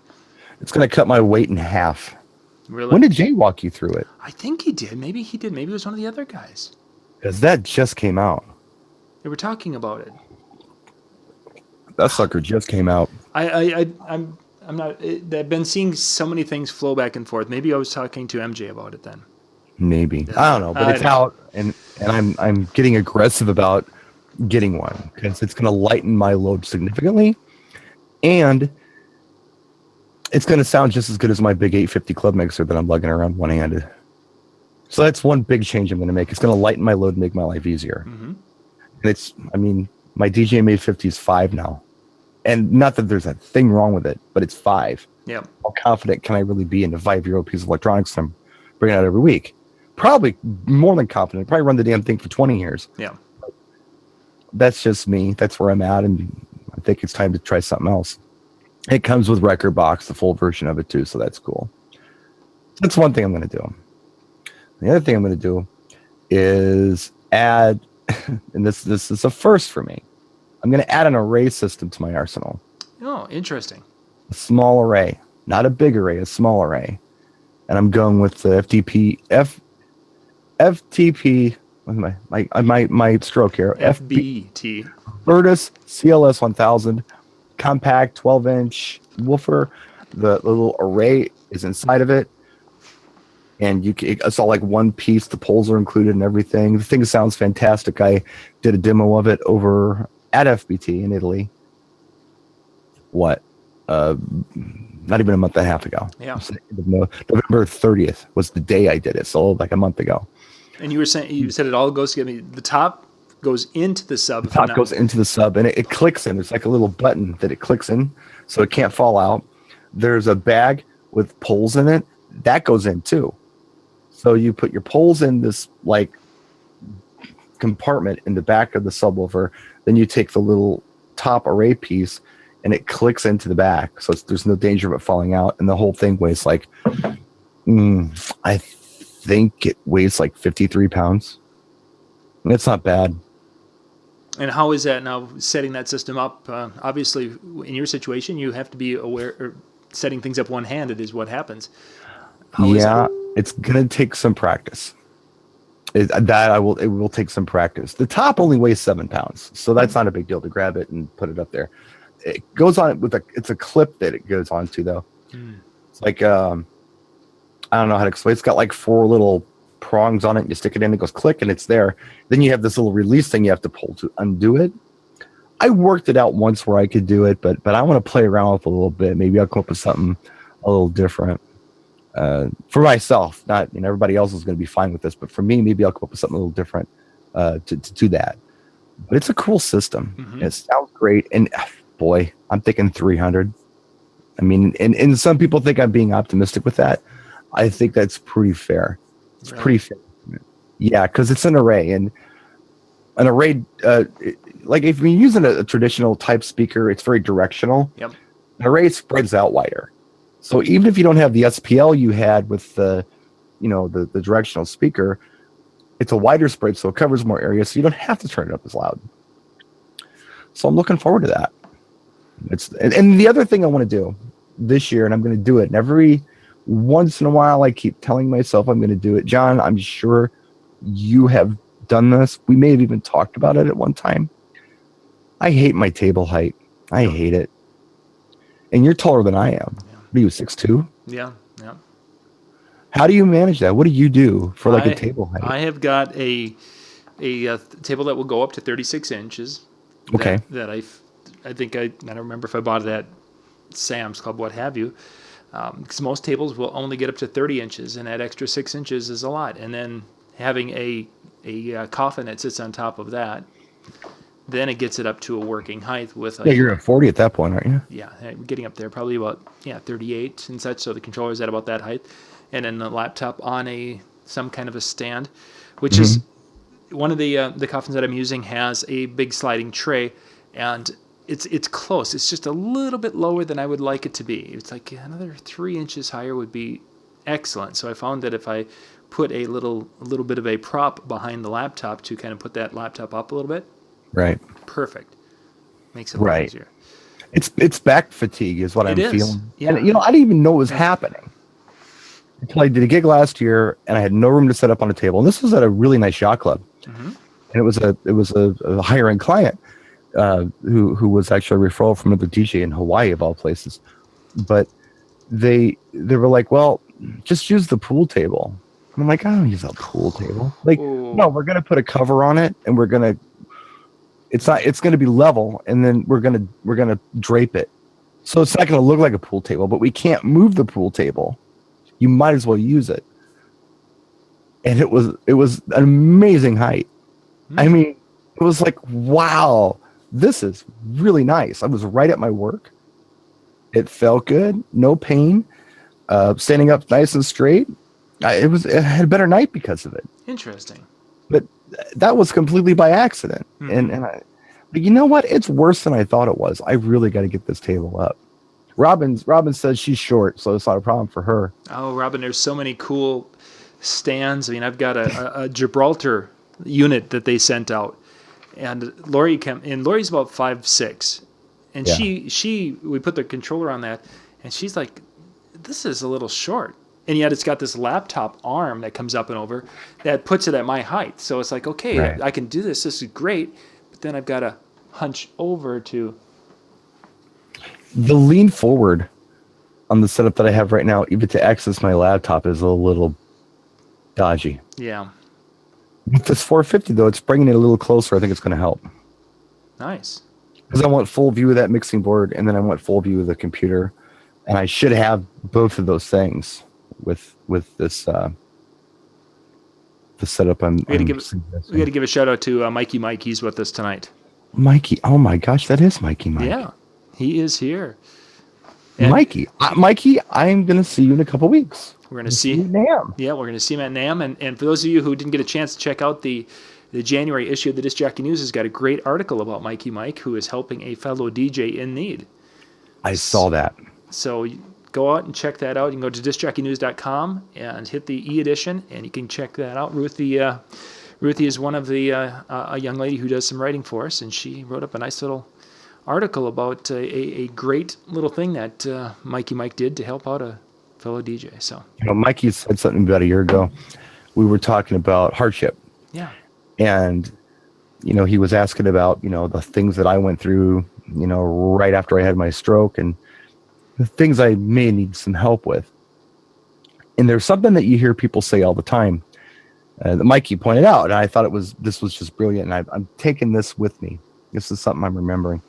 It's going to cut my weight in half. Really? When did Jay walk you through it? I think he did. Maybe he did. Maybe it was one of the other guys. Because that just came out. They were talking about it. That sucker just came out. I'm not. I've been seeing so many things flow back and forth. Maybe I was talking to MJ about it then. Maybe. I don't know, but it's out, and I'm getting aggressive about getting one because it's going to lighten my load significantly, and it's going to sound just as good as my big 850 club mixer that I'm lugging around one-handed. So that's one big change I'm going to make. It's going to lighten my load and make my life easier. And my DJM 850 is 5 now. And not that there's a thing wrong with it, but it's 5. Yeah. How confident can I really be in a 5-year-old piece of electronics I'm bringing out every week? Probably more than confident. Probably run the damn thing for 20 years. Yeah. That's just me. That's where I'm at. And I think it's time to try something else. It comes with Record Box, the full version of it too, so that's cool. That's one thing I'm going to do. The other thing I'm going to do is add, and this is a first for me, I'm going to add an array system to my arsenal. Oh, interesting. A small array, not a big array, a small array. And I'm going with the FTP. What's my stroke here? FBT. Virtus CLS 1000 compact 12-inch woofer. The little array is inside of it, and it's all like one piece. The poles are included and everything. The thing sounds fantastic. I did a demo of it over at FBT in Italy. Not even a month and a half ago. Yeah. November 30th was the day I did it, so like a month ago. And you said it all goes together. The top goes into the sub. The top goes into the sub, and it clicks in. It's like a little button that it clicks in, so it can't fall out. There's a bag with poles in it that goes in too. So you put your poles in this like compartment in the back of the subwoofer. Then you take the little top array piece, and it clicks into the back, so there's no danger of it falling out. And the whole thing weighs like, I think it weighs like 53 pounds. It's not bad. And how is that now, setting that system up? Obviously, in your situation, you have to be aware, or setting things up one-handed is what happens. It's going to take some practice. It will take some practice. The top only weighs 7 pounds, so that's not a big deal to grab it and put it up there. It goes on it's a clip that it goes onto though. It's like, I don't know how to explain. It's got like 4 little prongs on it. You stick it in, it goes click, and it's there. Then you have this little release thing you have to pull to undo it. I worked it out once where I could do it, but I want to play around with it a little bit. Maybe I'll come up with something a little different for myself. Not, everybody else is going to be fine with this, but for me, maybe I'll come up with something a little different to do that. But it's a cool system. Mm-hmm. It sounds great, and boy, I'm thinking 300. I mean, and some people think I'm being optimistic with that. I think that's pretty fair. It's pretty fair. Yeah, because it's an array, and an array, like if you're using a traditional type speaker, it's very directional. Yep. An array spreads out wider. So even if you don't have the SPL you had with the directional speaker, it's a wider spread, so it covers more area, so you don't have to turn it up as loud. So I'm looking forward to that. And the other thing I want to do this year, and I'm going to do it, and every once in a while I keep telling myself I'm going to do it. John, I'm sure you have done this. We may have even talked about it at one time. I hate my table height. I hate it. And you're taller than I am. Yeah. What are you, 6'2"? Yeah. How do you manage that? What do you do for a table height? I have got a table that will go up to 36 inches. Okay. That I think I don't remember if I bought it at Sam's Club, what have you. Because most tables will only get up to 30 inches, and that extra 6 inches is a lot. And then having a coffin that sits on top of that, then it gets it up to a working height with. You're at 40 at that point, aren't you? Yeah, getting up there, probably about 38 and such. So the controller's at about that height, and then the laptop on some kind of a stand, which is one of the coffins that I'm using has a big sliding tray, and it's close. It's just a little bit lower than I would like it to be. It's like another 3 inches higher would be excellent. So I found that if I put a little bit of a prop behind the laptop to kind of put that laptop up a little bit, right, perfect. Makes it a lot easier. It's back fatigue is what I'm feeling. Yeah. And I didn't even know it was happening until I did a gig last year, and I had no room to set up on a table. And this was at a really nice yacht club, and it was a higher end client. Who was actually a referral from another DJ in Hawaii of all places, but they were like, well, just use the pool table. And I'm like, I don't use a pool table. Like, no, we're gonna put a cover on it, and it's gonna be level, and then we're gonna drape it, so it's not gonna look like a pool table, but we can't move the pool table. You might as well use it. And it was an amazing height. I mean, it was like, wow. This is really nice. I was right at my work. It felt good. No pain. Standing up nice and straight. It had a better night because of it. Interesting. But that was completely by accident. And but you know what? It's worse than I thought it was. I really got to get this table up. Robin says she's short, so it's not a problem for her. Oh, Robin, there's so many cool stands. I mean, I've got a Gibraltar unit that they sent out. And Lori's about 5'6", And Yeah. we put the controller on that, and she's like, this is a little short. And yet it's got this laptop arm that comes up and over that puts it at my height. So it's like, okay, Right. I can do this. This is great. But then I've got to hunch over to. The lean forward on the setup that I have right now, even to access my laptop, is a little dodgy. Yeah. With this 450, though, it's bringing it a little closer. I think it's going to help. Nice. Because I want full view of that mixing board, and then I want full view of the computer. And I should have both of those things with this the setup I'm We got to suggesting. give a shout out to Mikey Mike. He's with us tonight. Mikey. Oh, my gosh, that is Mikey Mike. Yeah. He is here. And Mikey. Mikey, I'm going to see you in a couple weeks. we're going to see. NAM. Yeah, we're going to see him at NAM. And for those of you who didn't get a chance to check out the January issue of the Disc Jockey News, has got a great article about Mikey Mike, who is helping a fellow DJ in need. I saw that. So go out and check that out. You can go to discjockeynews.com and hit the e-edition, and you can check that out. Ruthie is one of the a young lady who does some writing for us, and she wrote up a nice little article about a great little thing that Mikey Mike did to help out a fellow DJ. So Mikey said something about a year ago. We were talking about hardship. yeah, And, he was asking about, the things that I went through, right after I had my stroke and the things I may need some help with. And there's something that you hear people say all the time that Mikey pointed out. And I thought this was just brilliant. And I'm taking this with me. This is something I'm remembering.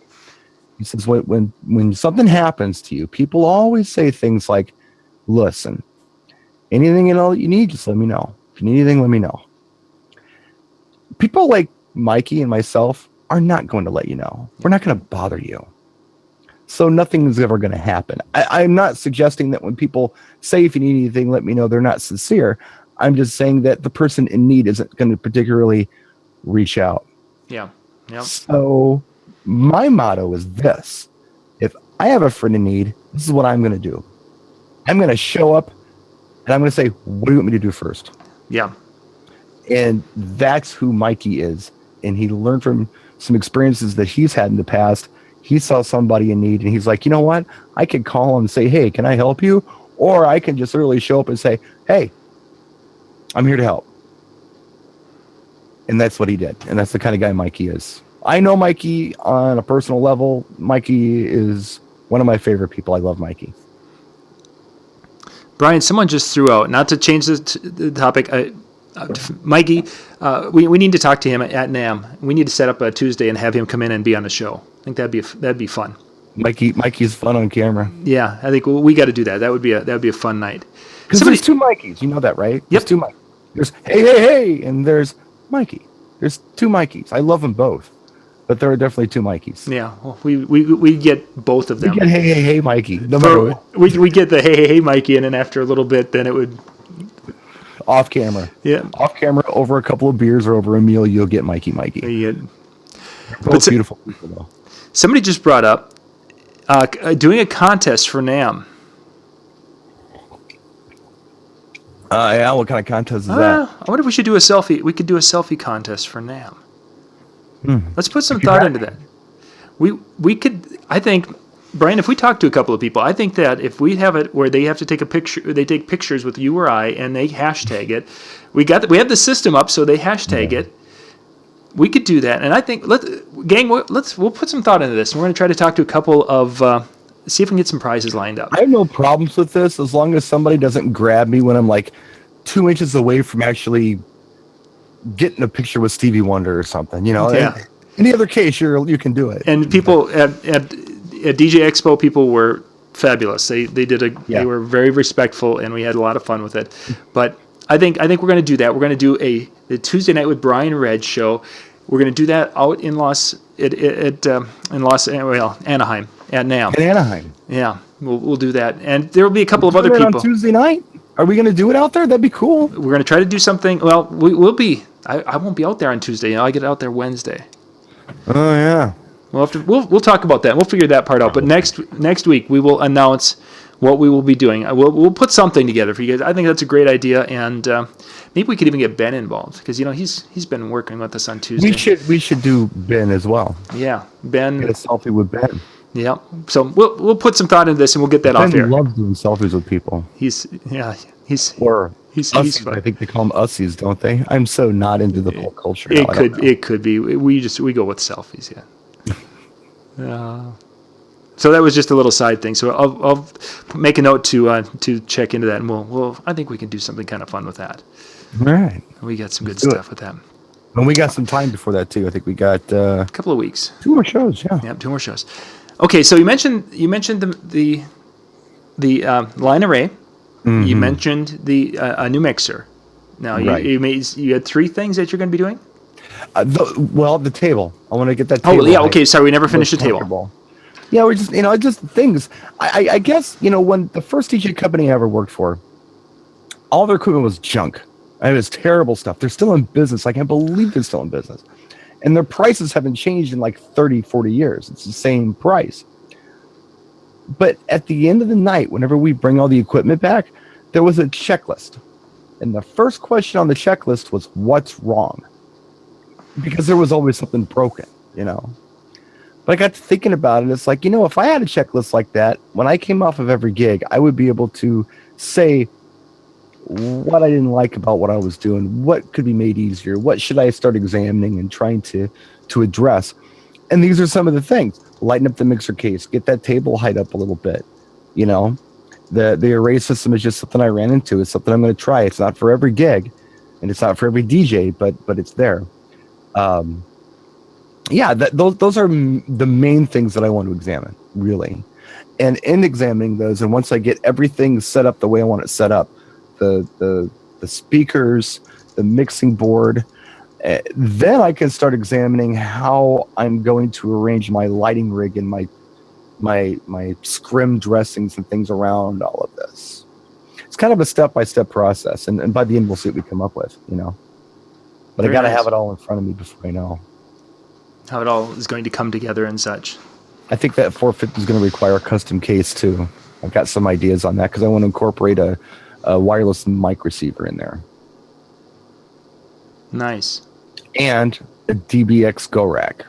He says, when something happens to you, people always say things like, listen, anything and all that you need, just let me know. If you need anything, let me know. People like Mikey and myself are not going to let you know. We're not going to bother you. So nothing is ever going to happen. I'm not suggesting that when people say, if you need anything, let me know, they're not sincere. I'm just saying that the person in need isn't going to particularly reach out. yeah, yeah, So my motto is this. If I have a friend in need, this is what I'm going to do. I'm going to show up and I'm going to say, what do you want me to do first? yeah. And that's who Mikey is. And he learned from some experiences that he's had in the past. He saw somebody in need and he's like, you know what? I could call him and say, hey, can I help you? Or I can just literally show up and say, hey, I'm here to help. And that's what he did. And that's the kind of guy Mikey is. I know Mikey on a personal level. Mikey is one of my favorite people. I love Mikey. Brian, someone just threw out, not to change the topic, Mikey, we need to talk to him at NAM. We need to set up a Tuesday and have him come in and be on the show. I think that'd be fun. Mikey's fun on camera. Yeah, I think we got to do that. That would be a fun night. Because there's two Mikeys. You know that, right? Yep. There's two Mikeys. There's hey, and there's Mikey. There's two Mikeys. I love them both. But there are definitely two Mikeys. Yeah, well, we get both of them. We get hey, Mikey. No matter what. We get the hey, Mikey, and then after a little bit, then it would. Off camera. Yeah. Off camera, over a couple of beers or over a meal, you'll get Mikey. Both beautiful people, though. Somebody just brought up doing a contest for NAM. Yeah, what kind of contest is that? I wonder if we should do a selfie. We could do a selfie contest for NAM. Let's put some thought into that. We could. I think, Brian, if we talk to a couple of people, I think that if we have it where they have to take a picture, they take pictures with you or I, and they hashtag it. We have the system up, so they hashtag it. We could do that, and I think we'll put some thought into this. We're going to try to talk to a couple of see if we can get some prizes lined up. I have no problems with this as long as somebody doesn't grab me when I'm like 2 inches away from actually getting a picture with Stevie Wonder or something. Yeah. In the other case, you can do it. And people at DJ Expo, people were fabulous. They were very respectful, and we had a lot of fun with it. But I think we're going to do that. We're going to do the Tuesday Night with Brian Red show. We're going to do that out in Anaheim at NAM. In Anaheim. Yeah, we'll do that, and there will be a couple of other people. On Tuesday night? Are we going to do it out there? That'd be cool. We're going to try to do something. Well, we'll be. I won't be out there on Tuesday. I get out there Wednesday. Oh yeah. We'll talk about that. We'll figure that part out. But next week we will announce what we will be doing. We'll put something together for you guys. I think that's a great idea, and maybe we could even get Ben involved because he's been working with us on Tuesday. We should do Ben as well. Yeah, Ben. Get a selfie with Ben. Yeah. So we'll put some thought into this, and we'll get that off Ben air. loves doing selfies with people. He's Or he's ussies, fun. I think they call them ussies, don't they? I'm so not into the pop culture. Now, It could be. We go with selfies. Yeah. So that was just a little side thing. So I'll make a note to check into that, and we'll I think we can do something kind of fun with that. All right. We got some good do it. stuff with that. And we got some time before that too. I think we got A couple of weeks. 2 more shows. Yeah. Yep, 2 more shows. Okay, so you mentioned the line array. Mm-hmm. You mentioned the a new mixer. Now Right. you had 3 things that you're going to be doing. The table. I want to get that table. Oh yeah, right. okay. Sorry, we never finished the table. Comfortable. Yeah, we're just just things. I guess when the first DJ company I ever worked for, all their equipment was junk. It was terrible stuff. They're still in business. I can't believe they're still in business. And their prices haven't changed in like 30, 40 years. It's the same price. But at the end of the night, whenever we bring all the equipment back, there was a checklist. And the first question on the checklist was, what's wrong? Because there was always something broken, But I got to thinking about it. It's like, if I had a checklist like that, when I came off of every gig, I would be able to say what I didn't like about what I was doing, what could be made easier, what should I start examining and trying to address. And these are some of the things. Lighten up the mixer case, get that table height up a little bit. The array system is just something I ran into. It's something I'm going to try. It's not for every gig, and it's not for every DJ, but it's there. Those are the main things that I want to examine, really. And in examining those, and once I get everything set up the way I want it set up, the speakers, the mixing board, then I can start examining how I'm going to arrange my lighting rig and my scrim dressings and things around all of this. It's kind of a step-by-step process, and by the end we'll see what we come up with, But I got to have it all in front of me before I know how it all is going to come together and such. I think that 450 is going to require a custom case too. I've got some ideas on that because I want to incorporate a wireless mic receiver in there. Nice. And a DBX Go Rack.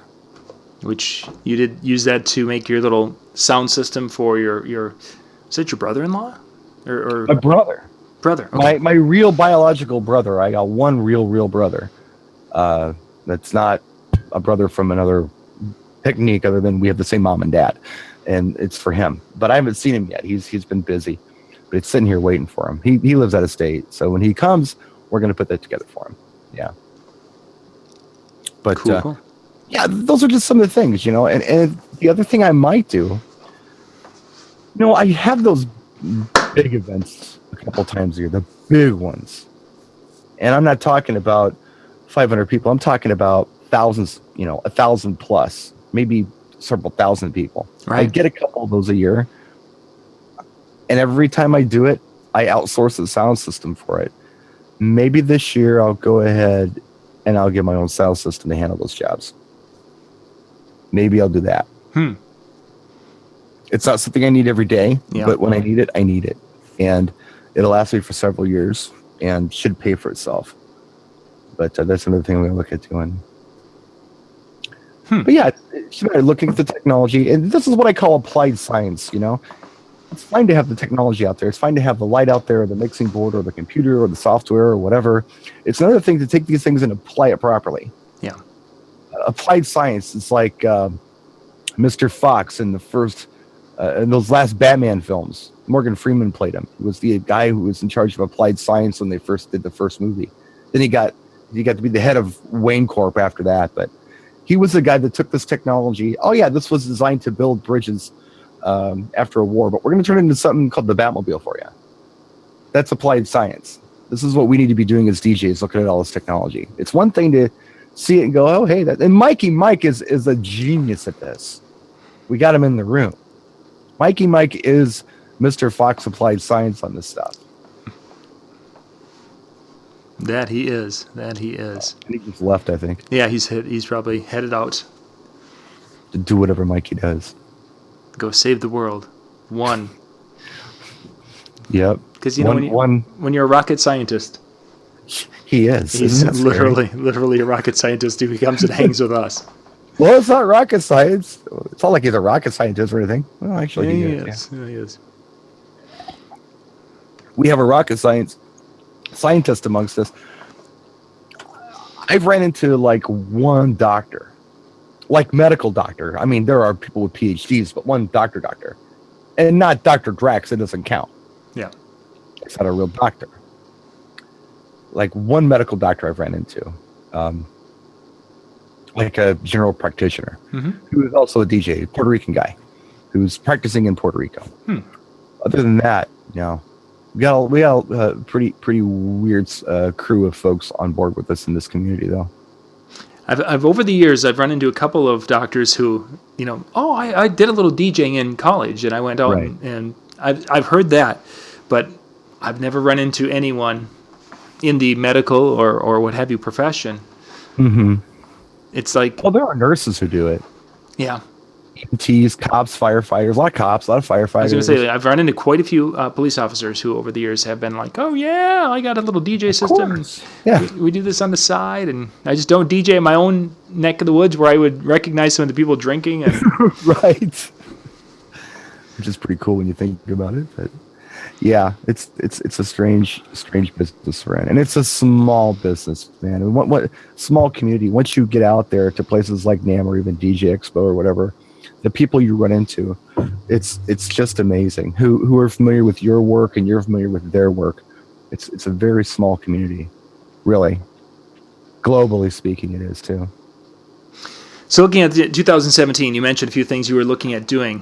Which you did use that to make your little sound system for your is it your brother-in-law? Or My brother. Brother. Okay. My real biological brother. I got one real brother. That's not a brother from another technique other than we have the same mom and dad. And it's for him. But I haven't seen him yet. He's been busy. But it's sitting here waiting for him. He lives out of state. So when he comes, we're going to put that together for him. Yeah. But cool. Yeah, those are just some of the things, and the other thing I might do, I have those big events a couple times a year, the big ones. And I'm not talking about 500 people. I'm talking about thousands, 1,000 plus, maybe several thousand people. Right. I get a couple of those a year. And every time I do it, I outsource the sound system for it. Maybe this year I'll go ahead and I'll get my own sound system to handle those jobs. Maybe I'll do that. It's not something I need every day, but when I need it, I need it. And it'll last me for several years and should pay for itself. But that's another thing I'm going to look at doing. But yeah, it's looking at the technology. And this is what I call applied science, It's fine to have the technology out there. It's fine to have the light out there, or the mixing board, or the computer, or the software, or whatever. It's another thing to take these things and apply it properly. Yeah. Applied science. It's like Mr. Fox in the first, in those last Batman films. Morgan Freeman played him. He was the guy who was in charge of applied science when they first did the first movie. Then he got to be the head of Wayne Corp after that. But he was the guy that took this technology. Oh yeah, this was designed to build bridges after a war, but we're going to turn it into something called the Batmobile for you. That's applied science. This is what we need to be doing as DJs, looking at all this technology. It's one thing to see it and go, oh, hey, that. And Mike is a genius at this. We got him in the room. Mike is Mr. Fox applied science on this stuff. That he is. And he just left, I think. Yeah, he's probably headed out to do whatever Mikey does. Go save the world. One. Yep. Because when you're a rocket scientist, he is. He's literally a rocket scientist who comes and hangs with us. Well, it's not rocket science. It's not like he's a rocket scientist or anything. Well, actually, Yeah, he he is. is. Yeah, he is. We have a rocket scientist amongst us. I've ran into like one doctor, like medical doctor. I mean, there are people with PhDs, but one doctor, and not Dr. Drax. It doesn't count. Yeah. It's not a real doctor. Like one medical doctor I've ran into, like a general practitioner, who is also a DJ, Puerto Rican guy, who's practicing in Puerto Rico. Other than that, no. We got a pretty weird crew of folks on board with us in this community, though. I've over the years I've run into a couple of doctors who, I did a little DJing in college and I went out Right. and I've heard that, but I've never run into anyone in the medical or what have you profession. Mm-hmm. It's like, Well, there are nurses who do it. yeah. EMTs, cops, firefighters, a lot of cops, a lot of firefighters. I was going to say, I've run into quite a few police officers who over the years have been like, oh yeah, I got a little DJ system. course. Yeah. We do this on the side, and I just don't DJ in my own neck of the woods where I would recognize some of the people drinking. And Right. Which is pretty cool when you think about it. But yeah, it's a strange business we're in, and it's a small business, man. And what small community? Once you get out there to places like NAMM or even DJ Expo or whatever, the people you run into, it's just amazing. Who are familiar with your work and you're familiar with their work. It's a very small community, really. Globally speaking, it is too. so looking at 2017, you mentioned a few things you were looking at doing.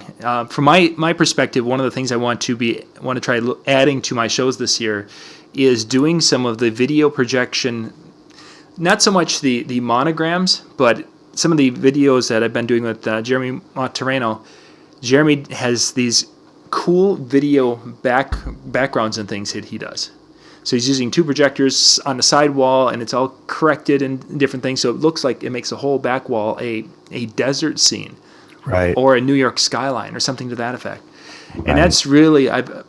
From my perspective, one of the things I want to try adding to my shows this year is doing some of the video projection, not so much the monograms, but some of the videos that I've been doing with Jeremy Montereno. Jeremy has these cool video backgrounds and things that he does. So he's using two projectors on the side wall, and it's all corrected and different things. So it looks like it makes the whole back wall a desert scene, Right. or a New York skyline, or something to that effect. Right. And that's really I've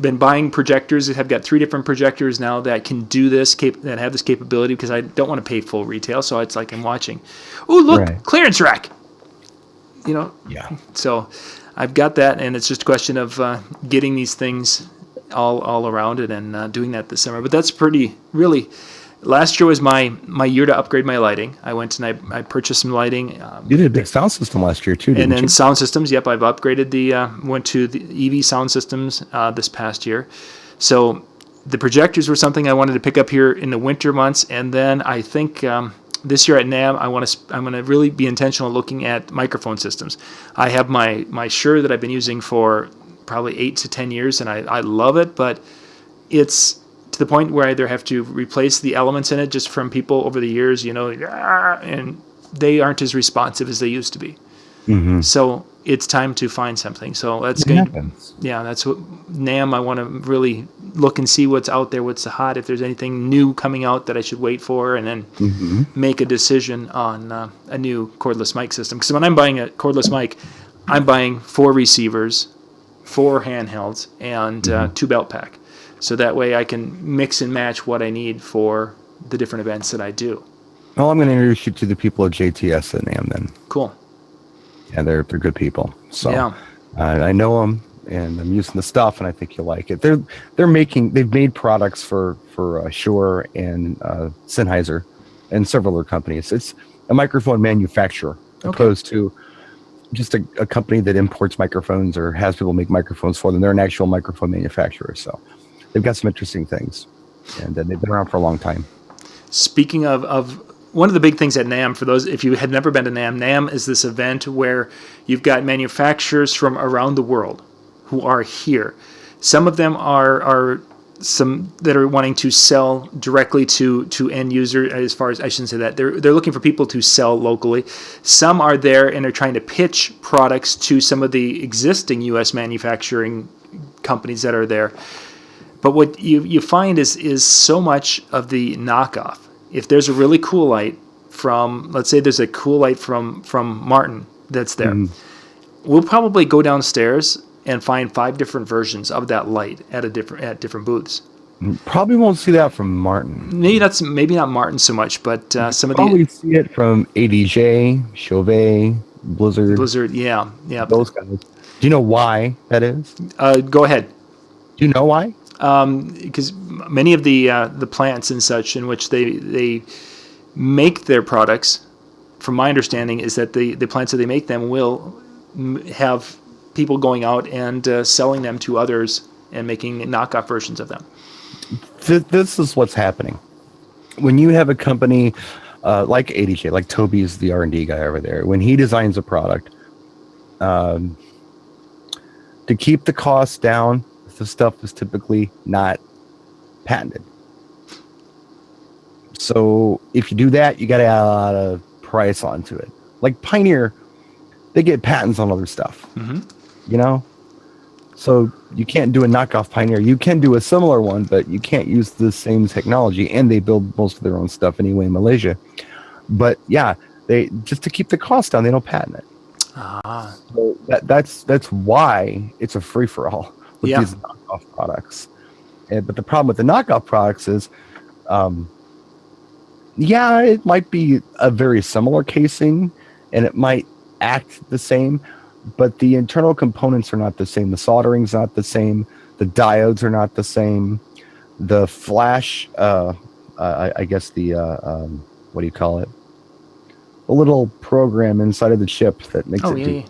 been buying projectors. I've got 3 different projectors now that can do this, that have this capability, because I don't want to pay full retail. So it's like I'm watching, oh look, Right. clearance rack. Yeah. So I've got that, and it's just a question of getting these things all around it and doing that this summer. But that's really. Last year was my year to upgrade my lighting. I went and I purchased some lighting. You did a big sound system last year too, didn't And then you? sound systems, yep, I've upgraded went to the EV sound systems this past year. So the projectors were something I wanted to pick up here in the winter months, and then I think this year at NAMM, I'm going to really be intentional looking at microphone systems. I have my Shure that I've been using for probably 8 to 10 years, and I love it, but it's to the point where I either have to replace the elements in it just from people over the years, and they aren't as responsive as they used to be. Mm-hmm. So it's time to find something. So that's It going. happens. Yeah, that's what NAMM. I want to really look and see what's out there, what's hot, if there's anything new coming out that I should wait for, and then make a decision on a new cordless mic system. Because when I'm buying a cordless mic, I'm buying 4 receivers, 4 handhelds, and 2 belt pack. So that way I can mix and match what I need for the different events that I do. Well, I'm going to introduce you to the people at JTS at NAMM then. Cool. Yeah, they're good people. So Yeah. I know them, and I'm using the stuff, and I think you'll like it. They've made products for Shure and Sennheiser and several other companies. It's a microphone manufacturer opposed to just a company that imports microphones or has people make microphones for them. They're an actual microphone manufacturer, so they've got some interesting things, and they've been around for a long time. Speaking of one of the big things at NAMM, for those, if you had never been to NAMM, NAMM is this event where you've got manufacturers from around the world who are here. Some of them are some that are wanting to sell directly to end user. As far as, I shouldn't say that, they're looking for people to sell locally. Some are there and are trying to pitch products to some of the existing U.S. manufacturing companies that are there. But what you find is so much of the knockoff. If there's a really cool light from, let's say there's a cool light from Martin that's there, we'll probably go downstairs and find 5 different versions of that light at different booths. Probably won't see that from Martin. Maybe not Martin so much, but some of Probably the see it from ADJ, Chauvet, Blizzard, Blizzard. Yeah, yeah. those guys. Do you know why that is? Go ahead. Do you know why? Because many of the plants and such in which they make their products, from my understanding, is that the plants that they make them will have people going out and selling them to others and making knockoff versions of them. This is what's happening. When you have a company like ADJ, like Toby's the R&D guy over there, when he designs a product, to keep the cost down, the stuff is typically not patented. So if you do that, you got to add a lot of price onto it. Like Pioneer, they get patents on other stuff, you know? So you can't do a knockoff Pioneer. You can do a similar one, but you can't use the same technology, and they build most of their own stuff anyway in Malaysia. But yeah, they just to keep the cost down, they don't patent it. So that's why it's a free-for-all with these knockoff products. But the problem with the knockoff products is, it might be a very similar casing, and it might act the same, but the internal components are not the same. The soldering's not the same. The diodes are not the same. The flash, I guess the, what do you call it? A little program inside of the chip that makes it do.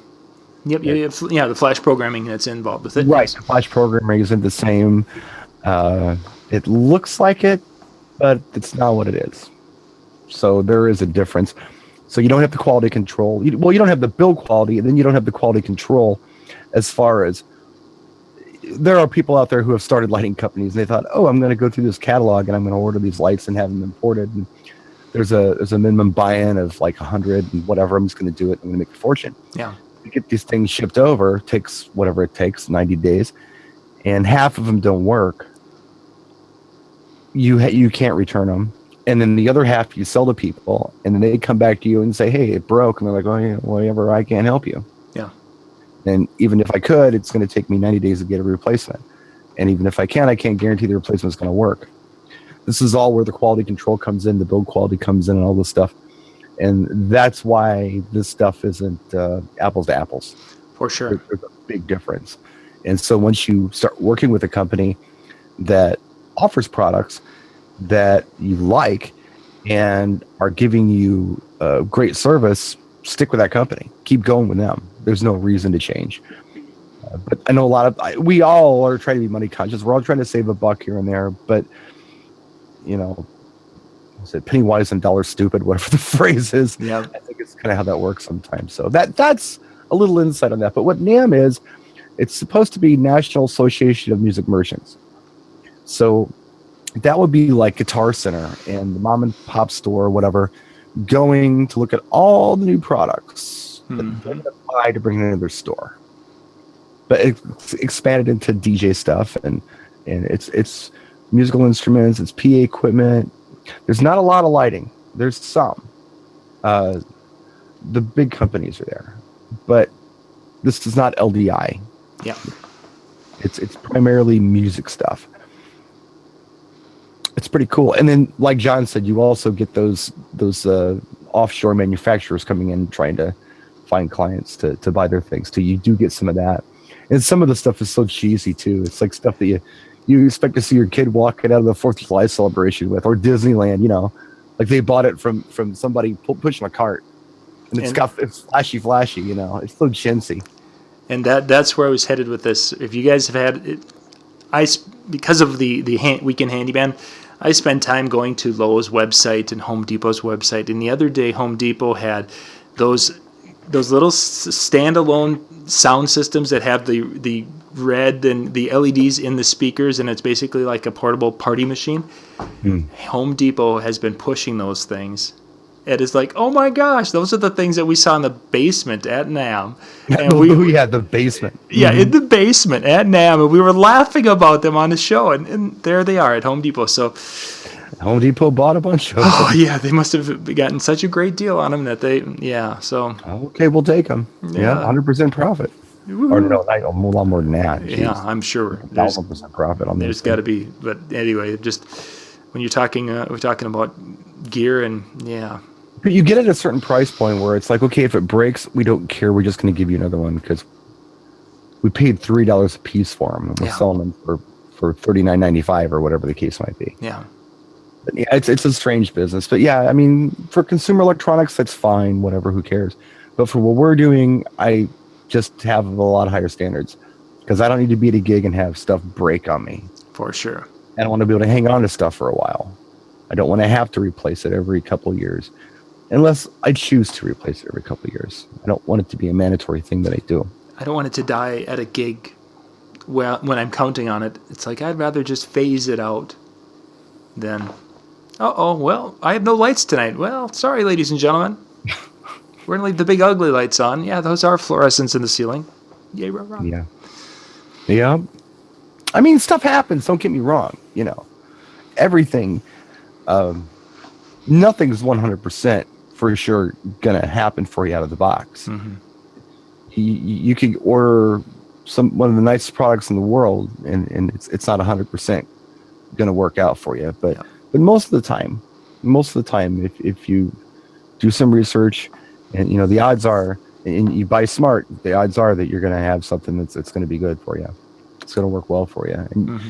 Yep, the flash programming that's involved with it. Right, the flash programming isn't the same. It looks like it, but it's not what it is. So there is a difference. So you don't have the quality control. You don't have the build quality, and then you don't have the quality control as far as there are people out there who have started lighting companies, and they thought, oh, I'm going to go through this catalog and I'm going to order these lights and have them imported. And there's a minimum buy-in of like 100 and whatever. I'm just going to do it. I'm going to make a fortune. Yeah. To get these things shipped over takes whatever it takes, 90 days, and half of them don't work. You can't return them. And then the other half you sell to people, and then they come back to you and say, hey, it broke. And they're like, oh, yeah, whatever, I can't help you. Yeah. And even if I could, it's going to take me 90 days to get a replacement. And even if I can't guarantee the replacement is going to work. This is all where the quality control comes in, the build quality comes in, and all this stuff. And that's why this stuff isn't apples to apples. For sure. There's a big difference. And so once you start working with a company that offers products that you like and are giving you great service, stick with that company. Keep going with them. There's no reason to change. But I know we all are trying to be money conscious. We're all trying to save a buck here and there, but penny wise and dollar stupid, whatever the phrase is. Yeah. I think it's kind of how that works sometimes. So that's a little insight on that. But what NAM is, it's supposed to be National Association of Music Merchants. So that would be like Guitar Center and the mom and pop store or whatever, going to look at all the new products that they're going to buy to bring into their store. But it's expanded into DJ stuff and it's musical instruments, it's PA equipment. There's not a lot of lighting. There's some. The big companies are there, but this is not LDI. Yeah. It's primarily music stuff. It's pretty cool. And then, like John said, you also get those offshore manufacturers coming in trying to find clients to buy their things too. You do get some of that. And some of the stuff is so cheesy too. It's like stuff that you expect to see your kid walking out of the 4th of July celebration with, or Disneyland, like they bought it from somebody pushing a cart. And it's flashy, it's so chintzy. And that's where I was headed with this. If you guys have had it, because of the weekend handyman, I spend time going to Lowe's website and Home Depot's website. And the other day, Home Depot had those little standalone sound systems that have the red and the LEDs in the speakers, and it's basically like a portable party machine. Home Depot has been pushing those things. It is like, oh my gosh, those are the things that we saw in the basement at NAM. And the basement. Yeah, in the basement at NAM, and we were laughing about them on the show, and there they are at Home Depot. So Home Depot bought a bunch of them. Oh yeah, they must have gotten such a great deal on them that so. Okay, we'll take them. Yeah, 100% profit. Or no, a lot more than that. Jeez. Yeah, I'm sure. 1,000% profit on There's this. got to be, but anyway, just when you're talking, we're talking about gear and yeah. But you get at a certain price point where it's like, okay, if it breaks, we don't care. We're just going to give you another one because we paid $3 a piece for them, and we're selling them for $39.95 or whatever the case might be. Yeah. But yeah, it's a strange business. But yeah, I mean, for consumer electronics, that's fine. Whatever, who cares? But for what we're doing, I just have a lot higher standards because I don't need to be at a gig and have stuff break on me. For sure. I don't want to be able to hang on to stuff for a while. I don't want to have to replace it every couple of years, unless I choose to replace it every couple of years. I don't want it to be a mandatory thing that I do. I don't want it to die at a gig when I'm counting on it. It's like I'd rather just phase it out than, well, I have no lights tonight. Well, sorry, ladies and gentlemen. We're going to leave the big ugly lights on. Yeah, those are fluorescents in the ceiling. Yay, rah, rah. Yeah. Yeah. I mean, stuff happens. Don't get me wrong. You know, everything, nothing's 100% for sure going to happen for you out of the box. Mm-hmm. You could order one of the nicest products in the world, and it's not 100% going to work out for you. But most of the time, if you do some research, and you know the odds are, and you buy smart, the odds are that you're going to have something that's going to be good for you. It's going to work well for you. And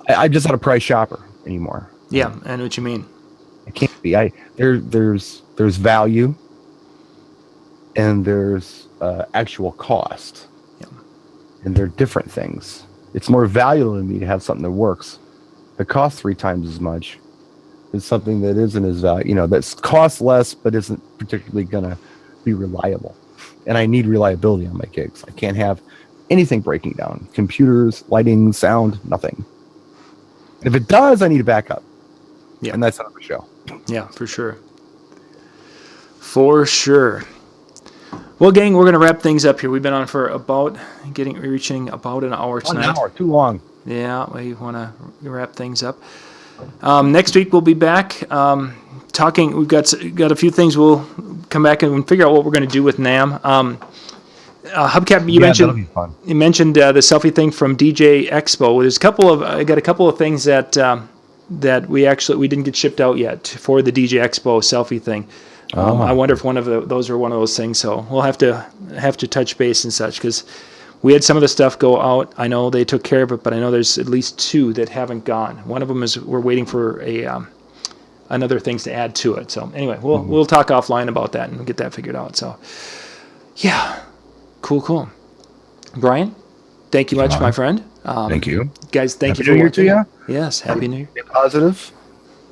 I'm just not a price shopper anymore. Yeah, I know what you mean. I can't be. There's value, and there's actual cost, and they're different things. It's more valuable to me to have something that works, that costs 3 times as much, than something that isn't as valuable. You know, that's costs less but isn't particularly gonna be reliable. And I need reliability on my gigs. I can't have anything breaking down. Computers, lighting, sound, nothing. If it does, I need a backup. Yeah, and that's another show. Yeah, for sure. For sure. Well, gang, we're going to wrap things up here. We've been on for reaching about an hour tonight. 1 hour, too long. Yeah, we want to wrap things up. Next week we'll be back talking. We've got a few things. We'll come back and figure out what we're going to do with NAMM. Hubcap, you mentioned the selfie thing from DJ Expo. There's I got a couple of things that we didn't get shipped out yet for the DJ Expo selfie thing. I wonder if those are one of those things. So we'll have to touch base and such because we had some of the stuff go out. I know they took care of it, but I know there's at least 2 that haven't gone. One of them is we're waiting for another things to add to it. So anyway, we'll talk offline about that and get that figured out. So yeah, cool. Brian, thank you much, my friend. Thank you, guys. Thank you for watching. Happy New Year to you. Yes, Happy New Year. Be positive.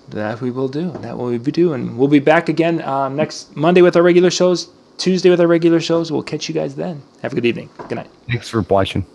That we will do. That will we do, and we'll be back again next Monday with our regular shows. Tuesday with our regular shows. We'll catch you guys then. Have a good evening. Good night. Thanks for watching.